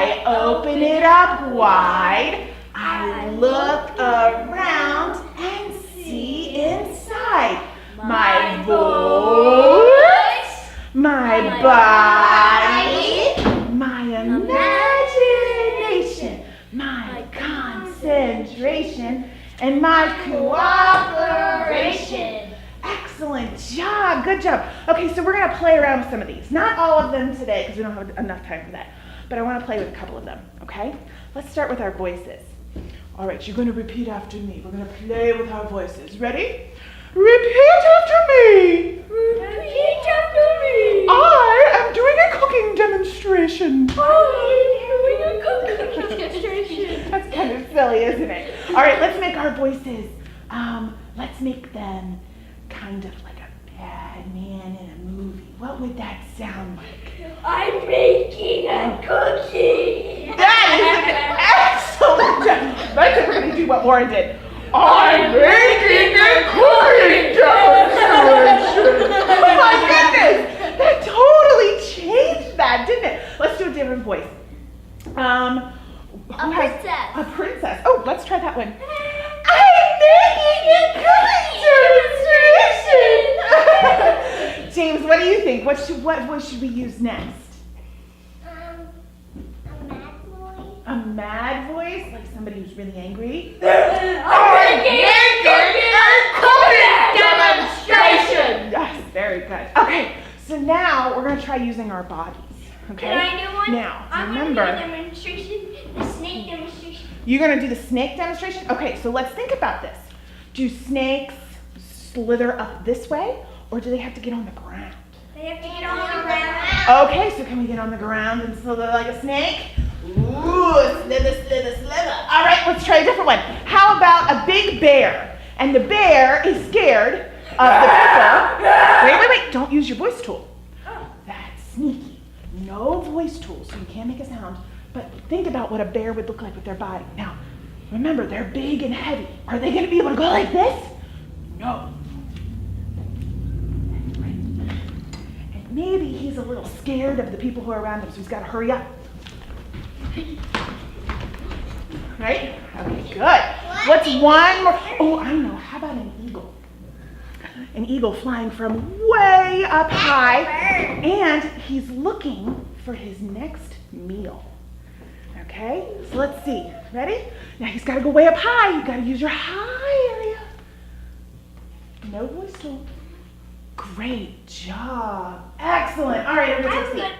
I open it up wide. I look around and see inside. My voice, my body, my imagination, my concentration, and my cooperation. Excellent job. Good job. Okay, so we're going to play around with some of these. Not all of them today because we don't have enough time for that. But I want to play with a couple of them, okay? Let's start with our voices. All right, you're going to repeat after me. We're going to play with our voices. Ready? Repeat after me. Repeat after me. I am doing a cooking demonstration. That's kind of silly, isn't it? All right, let's make our voices, let's make them kind of like a bad man in a movie. What would that sound like? I'm making a cookie. That is an excellent job. Let's see if we're going to do what Lauren did. I'm making a cooking demonstration. Oh my goodness, that totally changed that, didn't it? Let's do a different voice. A princess. A princess. Oh, let's try that one. I'm making a cooking demonstration. James, what do you think? What voice should we use next? A mad voice. A mad voice, like somebody who's really angry. I'm making a cooking demonstration. Yes, very good. Okay, so now we're going to try using our bodies. Okay. Can I do one? Now, I'm remember. going to do a demonstration, the snake demonstration. You're going to do the snake demonstration? Okay, so let's think about this. Do snakes slither up this way, or do they have to get on the ground? They have to get on the ground. Okay, so can we get on the ground and slither like a snake? Ooh, slither, slither, slither. All right, let's try a different one. How about a big bear? And the bear is scared of the people. Wait, don't use your voice tool. That's sneaky. No voice tool, so you can't make a sound. But think about what a bear would look like with their body. Now, remember, they're big and heavy. Are they going to be able to go like this? No. And maybe he's a little scared of the people who are around him, so he's got to hurry up. Right? Okay, good. What's one more? Oh, I know. How about an eagle? An eagle flying from way up high, and he's looking for his next meal. Okay, so let's see. Ready? Now he's got to go way up high. You've got to use your high area. No voice tool. Great job. Excellent. All right, everybody take a seat.